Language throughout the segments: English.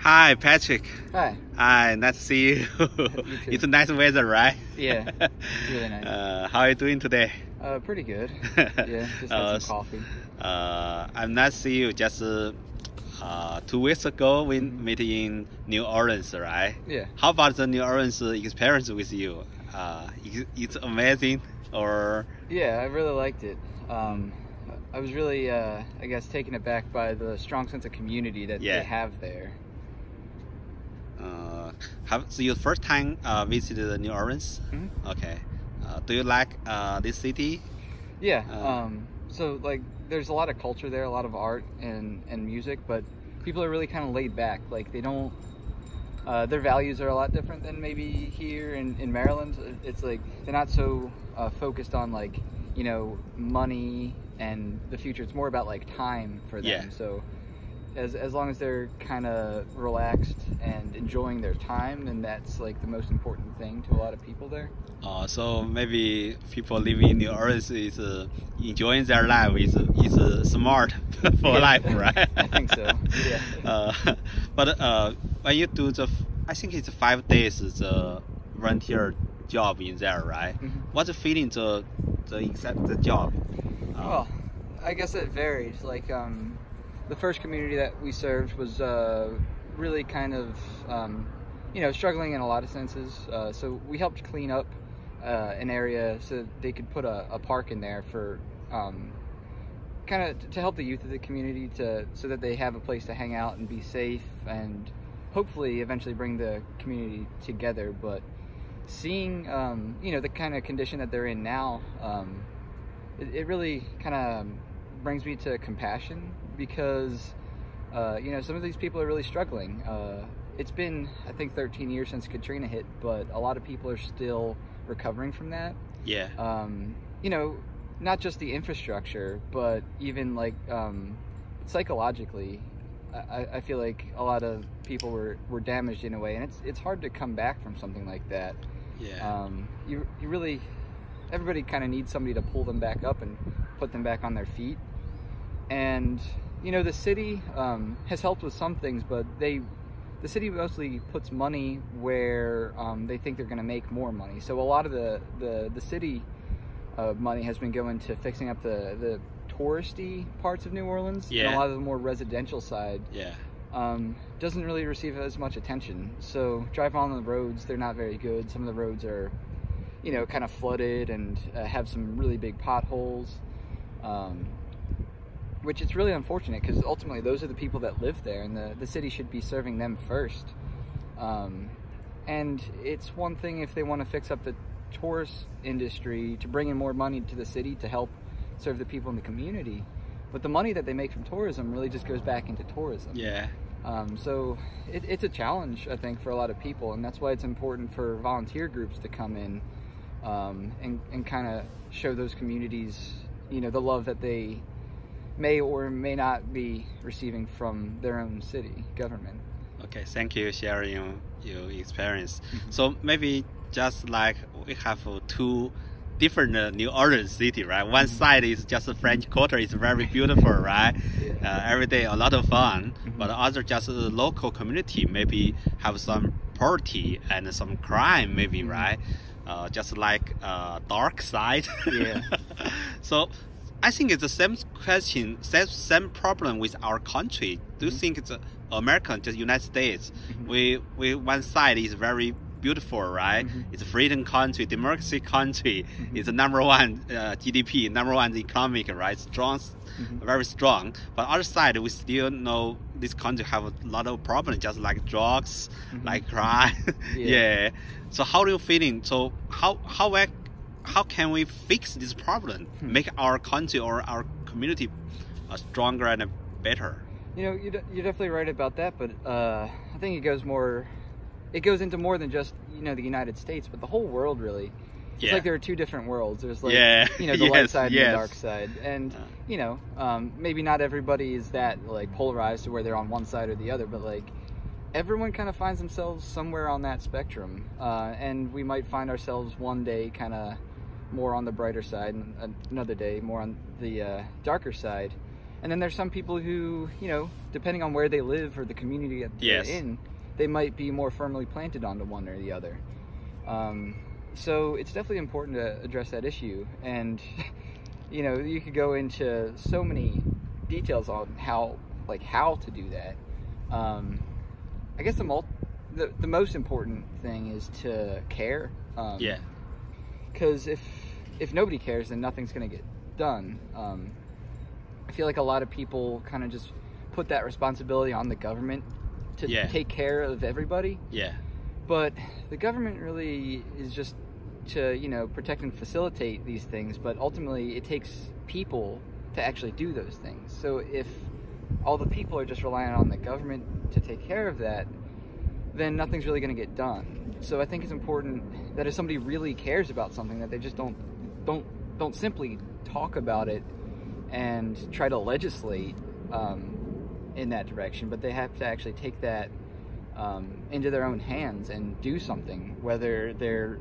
Hi, Patrick. Hi. Hi, nice to see you. You too. It's a nice weather, right? Yeah, it's really nice. How are you doing today? Pretty good. Yeah, just had some coffee. I'm nice to see you. Just 2 weeks ago, we met in New Orleans, right? Yeah. How about the New Orleans experience with you? It's amazing, or? Yeah, I really liked it. I was really, I guess, taken aback by the strong sense of community that they have there. So your first time visited New Orleans? Mm-hmm. Okay. Do you like this city? Yeah. So like, there's a lot of culture there, a lot of art and music, but people are really kind of laid back. Like they don't. Their values are a lot different than maybe here in Maryland. It's like they're not so focused on like money and the future. It's more about like time for them. Yeah. So as long as they're kind of relaxed and enjoying their time, then that's like the most important thing to a lot of people there. So maybe people living in New Orleans is enjoying their life is smart for life, right? I think so. Yeah. But when you do I think it's 5 days the volunteer job in there, right? Mm-hmm. What's the feeling the job? Well, I guess it varies. Like the first community that we served was really kind of struggling in a lot of senses. So we helped clean up an area so they could put a park in there for kind of to help the youth of the community so that they have a place to hang out and be safe and hopefully eventually bring the community together. But seeing the kind of condition that they're in now, it really kind of brings me to compassion because some of these people are really struggling. It's been, I think, 13 years since Katrina hit, but a lot of people are still recovering from that. Yeah. Not just the infrastructure, but even like psychologically, I feel like a lot of people were damaged in a way, and it's hard to come back from something like that. Yeah. You really, everybody kind of needs somebody to pull them back up and put them back on their feet. And the city has helped with some things, but the city mostly puts money where they think they're going to make more money. So a lot of the city money has been going to fixing up the touristy parts of New Orleans, and a lot of the more residential side doesn't really receive as much attention. So driving on the roads, they're not very good. Some of the roads are kind of flooded and have some really big potholes, which is really unfortunate because ultimately those are the people that live there, and the city should be serving them first. And it's one thing if they want to fix up the tourist industry to bring in more money to the city to help serve the people in the community, but the money that they make from tourism really just goes back into tourism. Yeah. So it's a challenge, I think, for a lot of people, and that's why it's important for volunteer groups to come in and kind of show those communities the love that they may or may not be receiving from their own city government. Okay, thank you for sharing your experience. Mm-hmm. So maybe just like we have 2 different New Orleans city, right? One side is just the French Quarter, it's very beautiful, right? Every day a lot of fun. Mm-hmm. But other just the local community maybe have some poverty and some crime, maybe, right? Just like dark side. Yeah. So I think it's the same question, same problem with our country. Do you think it's America, just United States? Mm-hmm. We one side is very beautiful, right? Mm-hmm. It's a freedom country, democracy country. Mm-hmm. It's the #1 GDP, #1 economic, right? Strong, very strong. But other side, we still know this country have a lot of problems, just like drugs, like crime. Yeah. So how are you feeling? So how can we fix this problem? Make our country or our community stronger and better? You're definitely right about that, but I think it goes into more than just the United States, but the whole world really. It's like there are 2 different worlds. There's like the light side and the dark side, and maybe not everybody is that like polarized to where they're on one side or the other, but like everyone kind of finds themselves somewhere on that spectrum, and we might find ourselves one day kind of more on the brighter side and another day more on the darker side. And then there's some people who, depending on where they live or the community that they're in, they might be more firmly planted onto one or the other. So it's definitely important to address that issue. And, you could go into so many details on how to do that. I guess the most important thing is to care. Because if nobody cares, then nothing's going to get done. I feel like a lot of people kind of just put that responsibility on the government to take care of everybody. But the government really is just to, protect and facilitate these things, but ultimately it takes people to actually do those things. So if all the people are just relying on the government to take care of that, then nothing's really going to get done. So I think it's important that if somebody really cares about something, that they just don't simply talk about it and try to legislate in that direction, but they have to actually take that into their own hands and do something, whether they're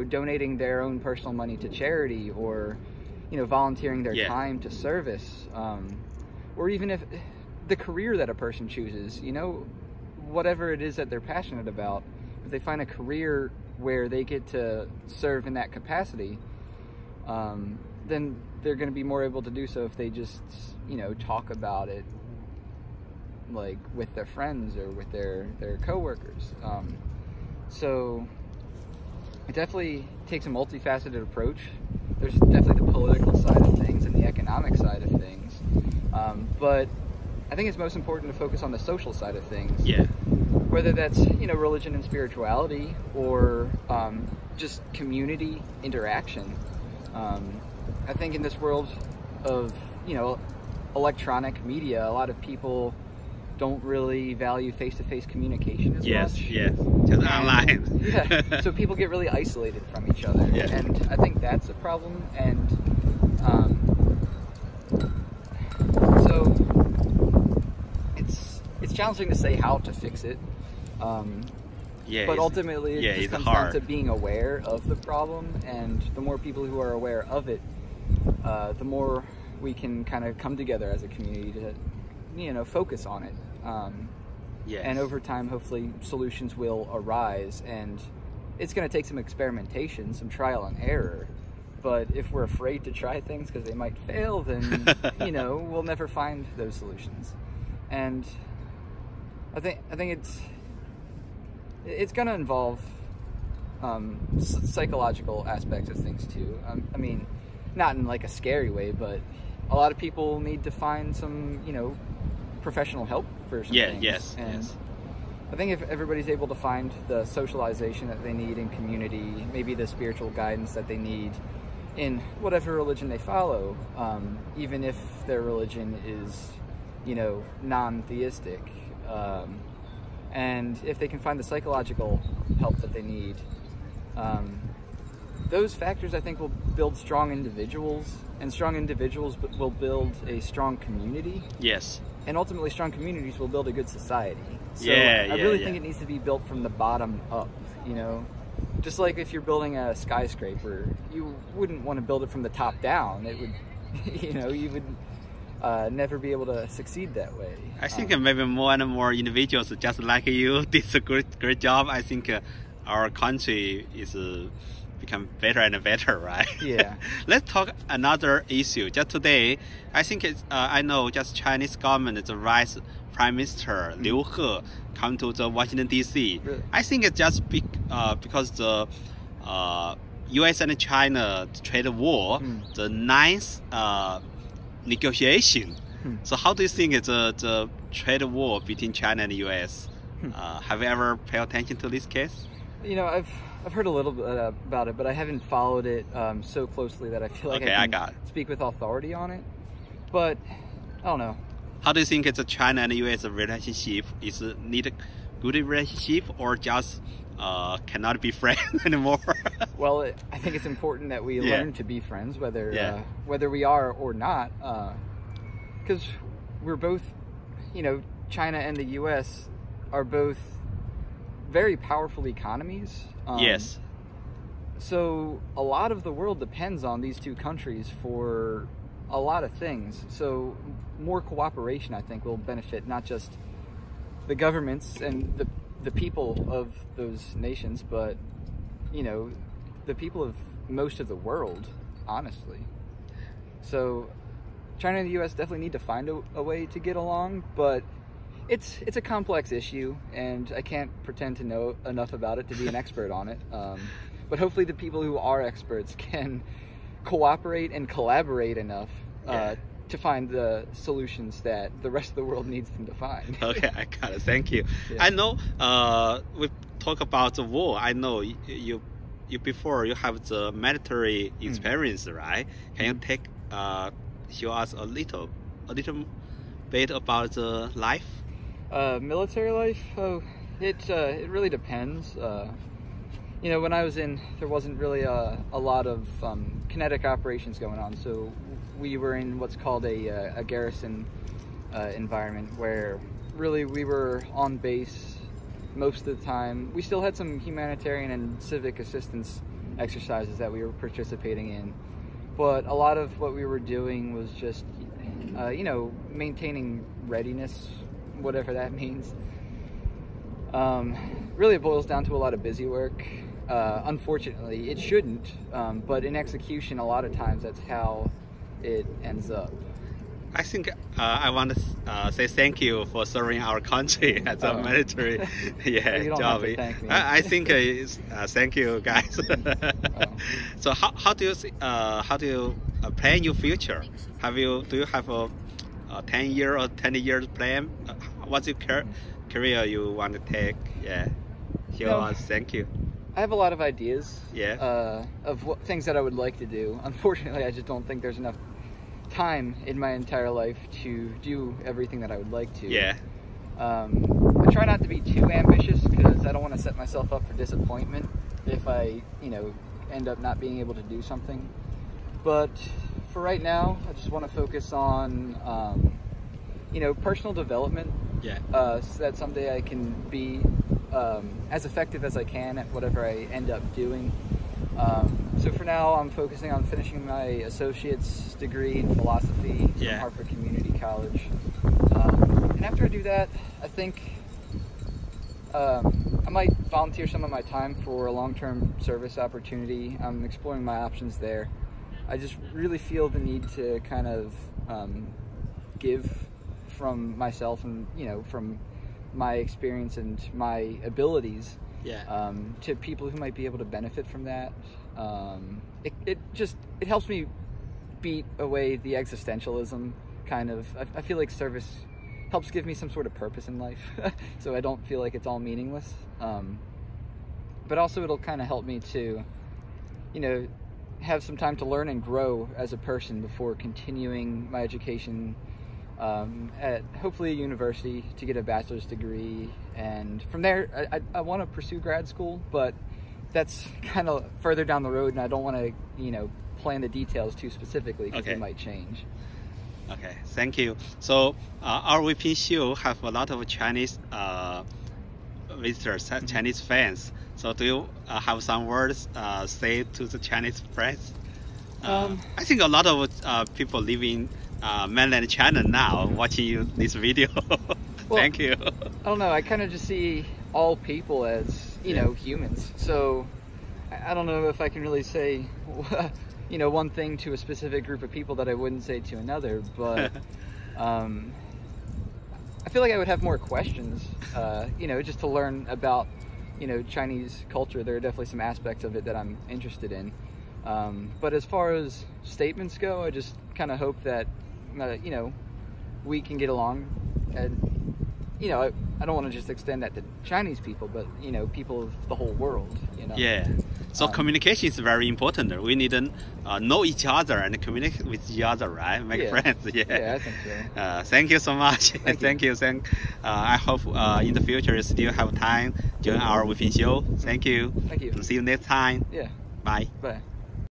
donating their own personal money to charity, or volunteering their time to service, or even if the career that a person chooses, whatever it is that they're passionate about, if they find a career where they get to serve in that capacity, then they're going to be more able to do so if they just talk about it like with their friends or with their coworkers. So it definitely takes a multifaceted approach. There's definitely the political side of things and the economic side of things, but I think it's most important to focus on the social side of things. Whether that's religion and spirituality, or just community interaction. I think in this world of electronic media, a lot of people don't really value face-to-face communication as much. Just online. So people get really isolated from each other, and I think that's a problem. And so it's challenging to say how to fix it. But ultimately it just comes down to being aware of the problem, and the more people who are aware of it, the more we can kind of come together as a community to focus on it. And over time, hopefully solutions will arise, and it's going to take some experimentation, some trial and error. But if we're afraid to try things because they might fail, then we'll never find those solutions. And I think it's going to involve psychological aspects of things too. I mean, not in like a scary way, but a lot of people need to find some, professional help for some things. I think if everybody's able to find the socialization that they need in community, maybe the spiritual guidance that they need in whatever religion they follow, even if their religion is, non-theistic, and if they can find the psychological help that they need, those factors I think will build strong individuals, and strong individuals will build a strong community. And ultimately strong communities will build a good society. So I really think it needs to be built from the bottom up, Just like if you're building a skyscraper, you wouldn't want to build it from the top down. It would, you would never be able to succeed that way. I think maybe more and more individuals just like you did a great job. I think our country is become better and better, right? Let's talk another issue. Just today, I think I know just Chinese government, the Vice Prime Minister Liu He come to the Washington D.C. Really? I think it's just because the U.S. and China trade war, the ninth negotiation. So how do you think it's the trade war between China and the U.S.? Have you ever paid attention to this case? I've heard a little bit about it, but I haven't followed it so closely that I feel like I can speak with authority on it. But I don't know. How do you think it's a China and U.S. relationship? Is it need a good relationship, or just cannot be friends anymore? Well, I think it's important that we learn to be friends, whether we are or not, because we're both, China and the U.S. are both very powerful economies. So a lot of the world depends on these two countries for a lot of things. So more cooperation, I think, will benefit not just the governments and the people of those nations, but, you know, the people of most of the world, honestly. So China and the U.S. definitely need to find a way to get along, but it's a complex issue, and I can't pretend to know enough about it to be an expert on it. But hopefully the people who are experts can cooperate and collaborate enough to find the solutions that the rest of the world needs them to find. Okay, I got it. Thank you. Yeah. I know we talk about the war. I know you before you have the military experience, right? Can you take show us a little bit about the life? Military life? Oh, it really depends. You know, when I was in, there wasn't really a lot of kinetic operations going on, so we were in what's called a garrison environment, where really we were on base most of the time. We still had some humanitarian and civic assistance exercises that we were participating in, but a lot of what we were doing was just, you know, maintaining readiness, whatever that means. Really it boils down to a lot of busy work. Unfortunately, it shouldn't, but in execution, a lot of times that's how it ends up. I think I want to say thank you for serving our country as a military you don't job. Have to thank me. I think thank you, guys. So how do you plan your future? Do you have a 10-year or 20-year plan? What's your career you want to take? Yeah, thank you. I have a lot of ideas. Yeah. Of things that I would like to do. Unfortunately, I just don't think there's enough time in my entire life to do everything that I would like to. Yeah. I try not to be too ambitious, because I don't want to set myself up for disappointment if I, you know, end up not being able to do something. But for right now, I just want to focus on, you know, personal development. Yeah. So that someday I can be as effective as I can at whatever I end up doing. So for now, I'm focusing on finishing my associate's degree in philosophy from Harvard Community College. And after I do that, I think I might volunteer some of my time for a long-term service opportunity. I'm exploring my options there. I just really feel the need to kind of give from myself and, you know, from my experience and my abilities to people who might be able to benefit from that. It helps me beat away the existentialism kind of. I feel like service helps give me some sort of purpose in life, so I don't feel like it's all meaningless. But also it'll kind of help me to, you know, have some time to learn and grow as a person before continuing my education at hopefully a university to get a bachelor's degree. And from there, I want to pursue grad school, but that's kind of further down the road, and I don't want to, you know, plan the details too specifically, because they might change. Okay, thank you. So our Weiping show have a lot of Chinese visitors, Chinese fans. So do you have some words say to the Chinese friends? I think a lot of people live in mainland China now watching this video. Well, thank you. I don't know, I kind of just see all people as, you know, humans. So I don't know if I can really say, you know, one thing to a specific group of people that I wouldn't say to another, but I feel like I would have more questions, you know, just to learn about, you know, Chinese culture. There are definitely some aspects of it that I'm interested in. But as far as statements go, I just kind of hope that, you know, we can get along. And, you know, I don't want to just extend that to Chinese people, but, you know, people of the whole world, you know. Yeah. So communication is very important. We need to know each other and communicate with each other, right? Make friends. Yeah, I think so. Thank you so much. Thank you. I hope in the future you still have time join our Weiping show. Thank you. Thank you. See you next time. Yeah. Bye. Bye.